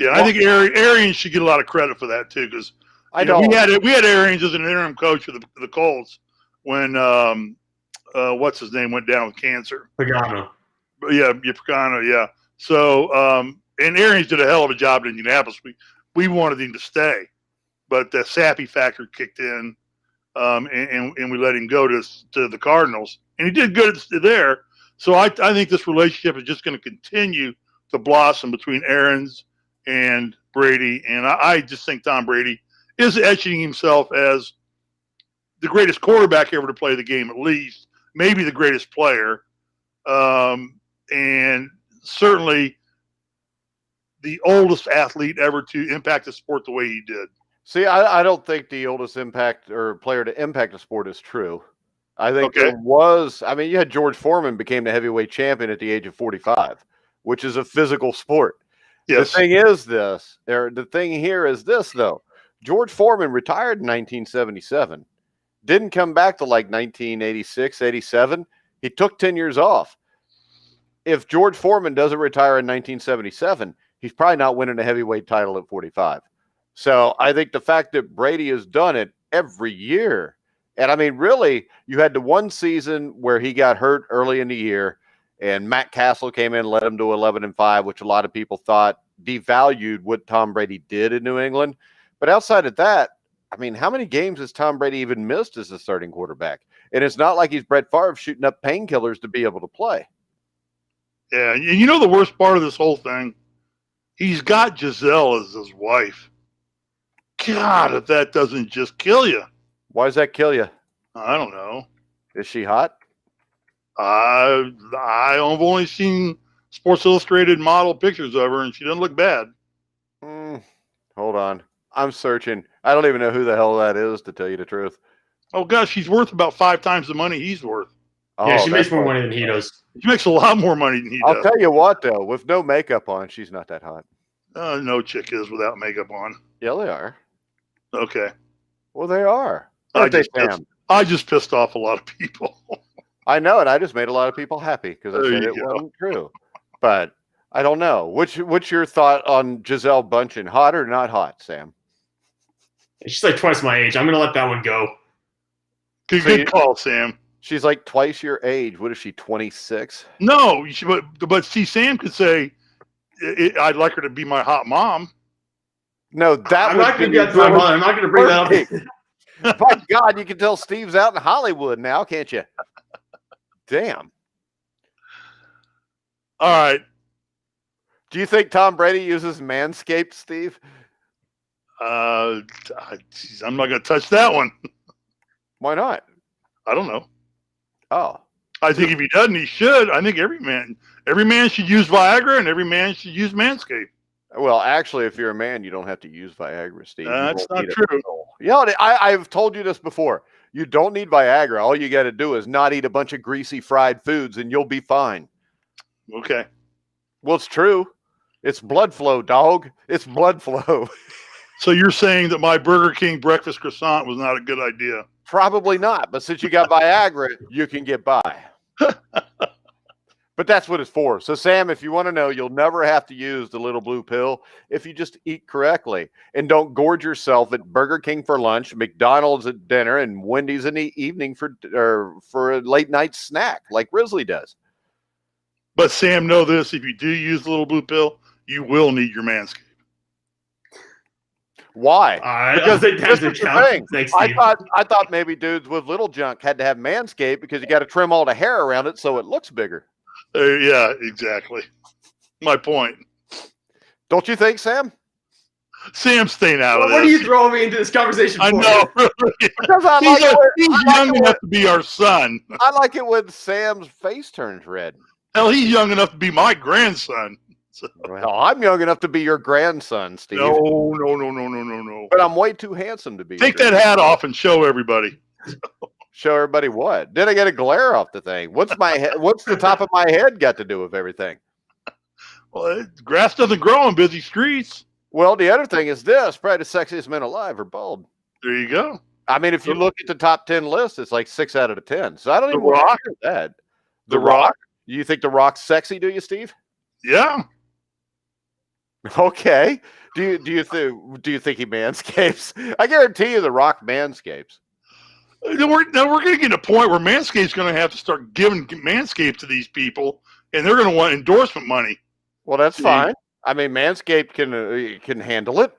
Yeah, I think Arians should get a lot of credit for that too, because we had Arians as an interim coach for the Colts when what's his name went down with cancer. Pagano. Yeah, Pagano. Yeah. So and Arians did a hell of a job in Indianapolis. We wanted him to stay, but the sappy factor kicked in, and we let him go to the Cardinals, and he did good there. So I think this relationship is just going to continue to blossom between Arians and Brady, and I just think Tom Brady is etching himself as the greatest quarterback ever to play the game, at least, maybe the greatest player, and certainly the oldest athlete ever to impact the sport the way he did. See, I don't think the oldest impact or player to impact a sport is true. I think it was. I mean, you had George Foreman became the heavyweight champion at the age of 45, which is a physical sport. Yes. The thing here is this, though. George Foreman retired in 1977. Didn't come back to like 1986, 87. He took 10 years off. If George Foreman doesn't retire in 1977, he's probably not winning a heavyweight title at 45. So I think the fact that Brady has done it every year, and I mean, really, you had the one season where he got hurt early in the year, and Matt Castle came in and led him to 11-5, which a lot of people thought devalued what Tom Brady did in New England. But outside of that, I mean, how many games has Tom Brady even missed as a starting quarterback? And it's not like he's Brett Favre shooting up painkillers to be able to play. Yeah, and you know the worst part of this whole thing? He's got Giselle as his wife. God, if that doesn't just kill you. Why does that kill you? I don't know. Is she hot? I've only seen Sports Illustrated model pictures of her, and she doesn't look bad. Hold on. I'm searching. I don't even know who the hell that is, to tell you the truth. Oh, gosh, she's worth about 5 times the money he's worth. Yeah, she makes more money than he does. She makes a lot more money than he does. I'll tell you what, though. With no makeup on, she's not that hot. No chick is without makeup on. Yeah, they are. Okay. Well, they are. I just pissed off a lot of people. I know, and I just made a lot of people happy because I said it wasn't true. But I don't know. What's your thought on Giselle Bundchen? Hot or not hot, Sam? She's like twice my age. I'm going to let that one go. Good call, Sam. She's like twice your age. What is she, 26? No, but see, Sam could say, I'd like her to be my hot mom. No, I'm not going to get my mother. I'm not going to bring that up. By God, you can tell Steve's out in Hollywood now, can't you? Damn. All right. Do you think Tom Brady uses Manscaped, Steve? Geez, I'm not going to touch that one. Why not? I don't know. Oh. I think if he doesn't, he should. I think every man should use Viagra, and every man should use Manscaped. Well, actually, if you're a man, you don't have to use Viagra, Steve. That's not true. Yeah, I've told you this before. You don't need Viagra. All you got to do is not eat a bunch of greasy fried foods, and you'll be fine. Okay. Well, it's true. It's blood flow, dog. It's blood flow. So you're saying that my Burger King breakfast croissant was not a good idea? Probably not. But since you got Viagra, you can get by. But that's what it's for. So, Sam, if you want to know, you'll never have to use the little blue pill if you just eat correctly and don't gorge yourself at Burger King for lunch, McDonald's at dinner, and Wendy's in the evening for a late night snack like Risley does. But, Sam, know this. If you do use the little blue pill, you will need your Manscaped. Why? Because they tend to count. I thought maybe dudes with little junk had to have Manscaped because you got to trim all the hair around it so it looks bigger. Yeah, exactly. My point. Don't you think, Sam? Sam's staying out of this. What are you throwing me into this conversation for? I know. Because he's young enough to be our son. I like it when Sam's face turns red. Hell, he's young enough to be my grandson. So. Well, I'm young enough to be your grandson, Steve. No. But I'm way too handsome to be. Take that hat off and show everybody. Show everybody what? Did I get a glare off the thing? What's my head? What's the top of my head got to do with everything? Well, grass doesn't grow on busy streets. Well, the other thing is this: probably the sexiest men alive are bald. There you go. I mean, if you look at the top 10 list, it's like 6 out of the 10. So I don't even want to hear that. The Rock. You think The Rock's sexy? Do you, Steve? Yeah. Okay. Do you think he manscapes? I guarantee you, The Rock manscapes. Now we're going to get to a point where Manscaped's going to have to start giving Manscaped to these people, and they're going to want endorsement money. Well, that's fine. I mean, Manscaped can handle it,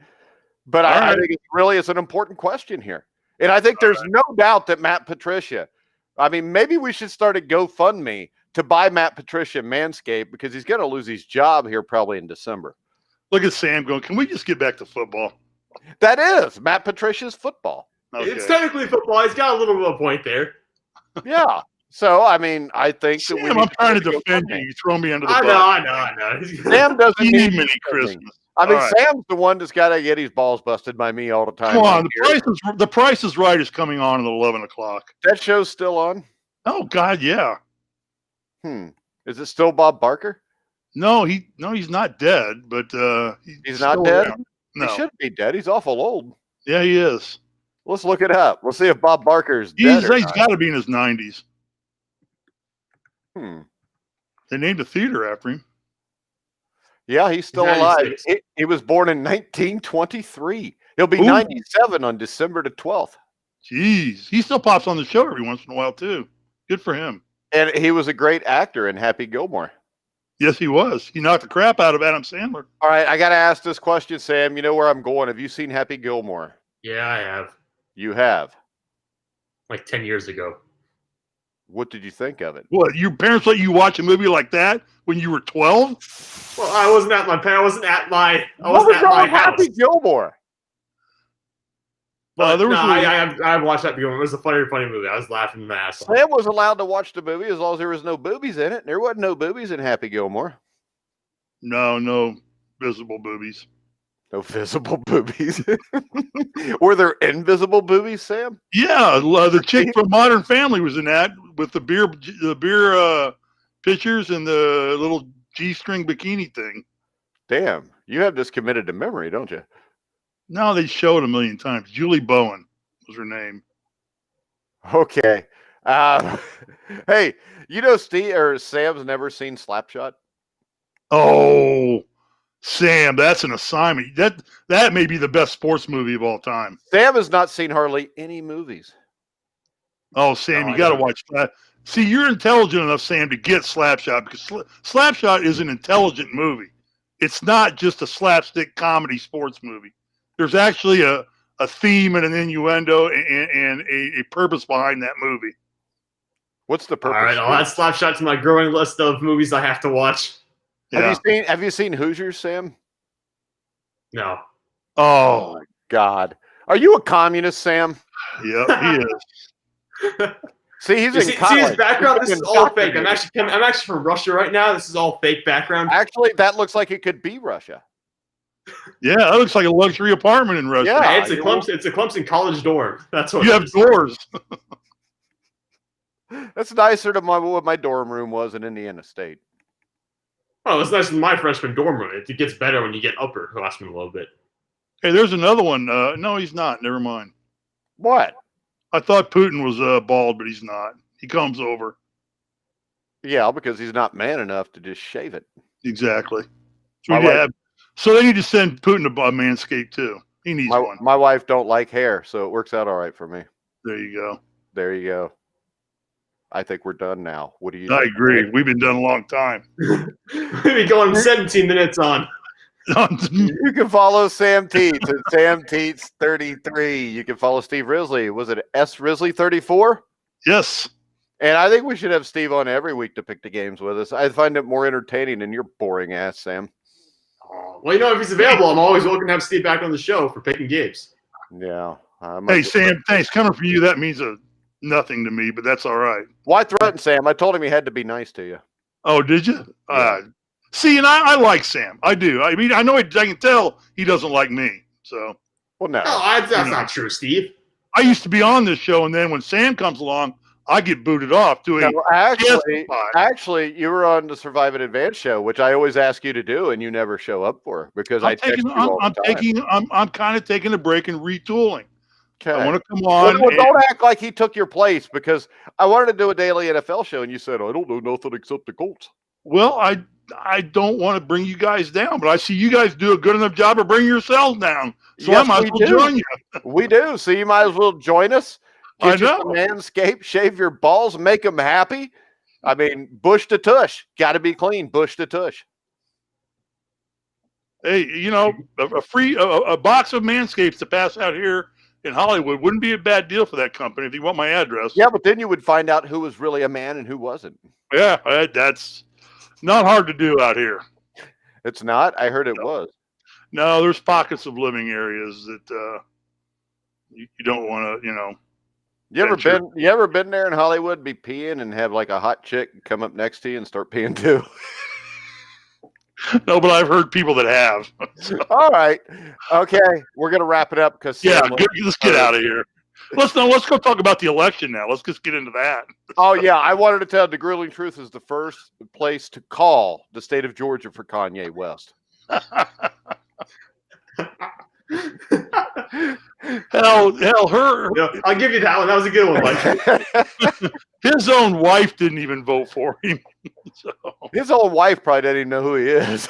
but I think it's an important question here, and I think there's no doubt that Matt Patricia. I mean, maybe we should start a GoFundMe to buy Matt Patricia Manscaped because he's going to lose his job here probably in December. Look at Sam going, can we just get back to football? That is Matt Patricia's football. Okay. It's technically football. He's got a little bit of a point there. Yeah. So, I mean, I think Sam, I'm trying to defend you. You throw me under the bus. I know. Sam doesn't need mini Christmas. I mean, Sam's the one that's got to get his balls busted by me all the time. Come on. The Price is Right is coming on at 11 o'clock. That show's still on? Oh, God, yeah. Is it still Bob Barker? No, he's not dead, but he's not dead? Around. No. He shouldn't be dead. He's awful old. Yeah, he is. Let's look it up. We'll see if Bob Barker's dead. He's got to be in his 90s. They named a theater after him. Yeah, he's still alive. He was born in 1923. He'll be 97 on December the 12th. Jeez. He still pops on the show every once in a while, too. Good for him. And he was a great actor in Happy Gilmore. Yes, he was. He knocked the crap out of Adam Sandler. All right, I got to ask this question, Sam. You know where I'm going. Have you seen Happy Gilmore? Yeah, I have. You have? Like 10 years ago. What did you think of it? What, your parents let you watch a movie like that when you were 12? Well, I wasn't at my house. Happy Gilmore? I watched that Gilmore. It was a funny movie. I was laughing my ass off. Sam was allowed to watch the movie as long as there was no boobies in it. There wasn't no boobies in Happy Gilmore. No visible boobies. No visible boobies. Were there invisible boobies, Sam? Yeah, the chick from Modern Family was in that with the beer pictures and the little G-string bikini thing. Damn, you have this committed to memory, don't you? No, they showed it a million times. Julie Bowen was her name. Okay. Hey, you know Sam's never seen Slapshot? Oh, Sam, that's an assignment. That may be the best sports movie of all time. Sam has not seen hardly any movies. Oh, Sam, you got to watch that. See, you're intelligent enough, Sam, to get Slapshot because Slapshot is an intelligent movie. It's not just a slapstick comedy sports movie. There's actually a theme and an innuendo and a purpose behind that movie. What's the purpose? All right, I'll add Slapshot to my growing list of movies I have to watch. Yeah. Have you seen Hoosiers, Sam? No. Oh, God. Are you a communist, Sam? yeah, he is. See, he's You in see college. his background? He's This is been all fake. indoctrinated. I'm actually from Russia right now. This is all fake background. Actually, that looks like it could be Russia. Yeah, that looks like a luxury apartment in Russia. Yeah. Hey, it's a Clemson college dorm. That's what You it have is. doors. That's nicer than what my dorm room was in Indiana State. Oh, it's nicer than my freshman dorm room. It gets better when you get upperclassmen a little bit. Hey, there's another one. No, he's not. Never mind. What? I thought Putin was bald, but he's not. He comes over. Yeah, because he's not man enough to just shave it. Exactly. My So they need to send Putin a Manscaped too. He needs one. My wife don't like hair, so it works out all right for me. There you go. There you go. I think we're done now. What do you I think? agree. We've been done a long time. We'll be going 17 minutes on. You can follow Sam Teets at Sam Teets 33. You can follow Steve Risley. Was it S Risley 34? Yes. And I think we should have Steve on every week to pick the games with us. I find it more entertaining than your boring ass, Sam. Well, you know, if he's available, I'm always welcome to have Steve back on the show for picking games. Yeah. Hey, Sam, thanks. Coming from you, that means nothing to me, but that's all right. Why threaten Sam? I told him he had to be nice to you. Oh, did you? Yeah. See, and I like Sam. I do. I mean, I know I can tell he doesn't like me. So. Well, no. No, that's not true, Steve. I used to be on this show, and then when Sam comes along, I get booted off to a actually, you were on the Survive and Advance show, which I always ask you to do, and you never show up for because I text you all the time. I'm kind of taking a break and retooling. Okay. I want to come on. Well, don't act like he took your place because I wanted to do a daily NFL show, and you said I don't know nothing except the Colts. Well, I don't want to bring you guys down, but I see you guys do a good enough job of bringing yourselves down. So yes, I might as well join you. We do. So you might as well join us. Get you some Manscaped, shave your balls, make them happy. I mean, bush to tush. Got to be clean, bush to tush. Hey, you know, a box of Manscapes to pass out here in Hollywood wouldn't be a bad deal for that company if you want my address. Yeah, but then you would find out who was really a man and who wasn't. Yeah, that's not hard to do out here. It's not? I heard it was. No, there's pockets of living areas that you don't want to, you know. You ever been there in Hollywood, be peeing and have like a hot chick come up next to you and start peeing too? No, but I've heard people that have. All right. Okay. We're going to wrap it up because let's get out of here. Let's go talk about the election now. Let's just get into that. Oh yeah. I wanted to tell the Grueling Truth is the first place to call the state of Georgia for Kanye West. Hell, her. Yeah, I'll give you that one. That was a good one, Mike. His own wife didn't even vote for him. So. His own wife probably didn't even know who he is.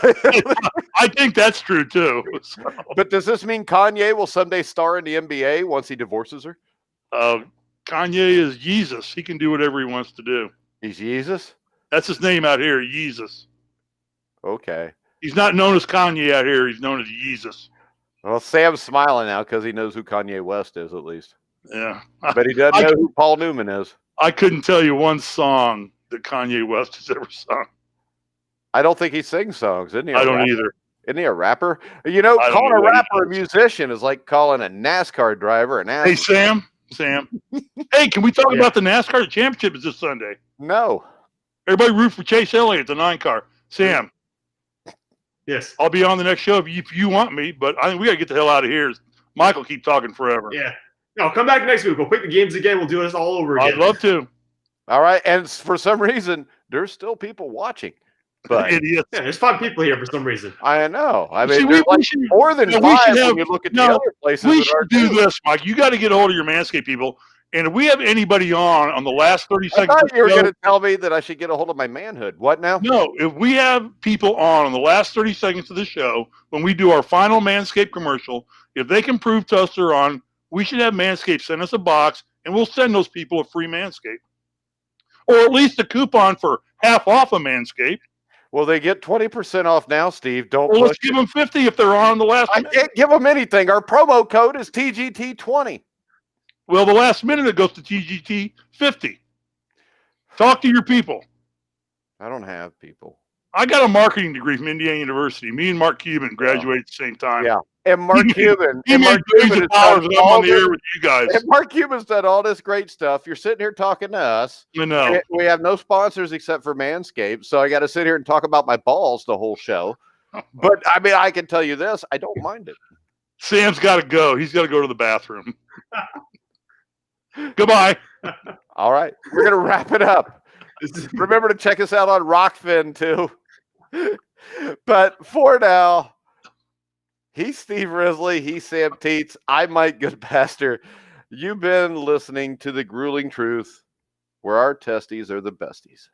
I think that's true too. So. But does this mean Kanye will someday star in the NBA once he divorces her? Kanye is Jesus. He can do whatever he wants to do. He's Jesus? That's his name out here, Jesus. Okay. He's not known as Kanye out here. He's known as Jesus. Well, Sam's smiling now because he knows who Kanye West is, at least. Yeah. But he doesn't know who Paul Newman is. I couldn't tell you one song that Kanye West has ever sung. I don't think he sings songs, isn't he? I don't either. Isn't he a rapper? You know, calling a rapper a musician is like calling a NASCAR driver an ass. Hey, Sam. Hey, can we talk about the NASCAR championship is this Sunday? No. Everybody root for Chase Elliott, the 9 car. Sam. Yes. I'll be on the next show if you want me, but I think we got to get the hell out of here. Michael keep talking forever. Yeah. No, come back next week. We'll pick the games again. We'll do this all over again. I'd love to. All right. And for some reason, there's still people watching. But idiots. Yeah, there's 5 people here for some reason. I know. I mean, See, there's more than 5 when you look at the other places. We should do this, Mike. You got to get a hold of your Manscaped people. And if we have anybody on the last 30 seconds, I thought you were going to tell me that I should get a hold of my manhood. What now? No, if we have people on the last 30 seconds of the show, when we do our final Manscaped commercial, if they can prove to us they're on, we should have Manscaped send us a box, and we'll send those people a free Manscaped. Or at least a coupon for half off a Manscaped. Well, they get 20% off now, Steve. Let's give them 50 if they're on the last minute. I can't give them anything. Our promo code is TGT20. Well, the last minute it goes to TGT 50. Talk to your people. I don't have people. I got a marketing degree from Indiana University. Me and Mark Cuban graduated at the same time. Yeah. And Mark Cuban. He made billions of dollars and I'm on the air with you guys. And Mark Cuban's done all this great stuff. You're sitting here talking to us. I know. We have no sponsors except for Manscaped. So I got to sit here and talk about my balls the whole show. But, I mean, I can tell you this. I don't mind it. Sam's got to go. He's got to go to the bathroom. Goodbye. All right. We're going to wrap it up. Remember to check us out on Rockfin, too. But for now, he's Steve Risley. He's Sam Teets. I'm Mike Goodpaster. You've been listening to The Grueling Truth, where our testes are the besties.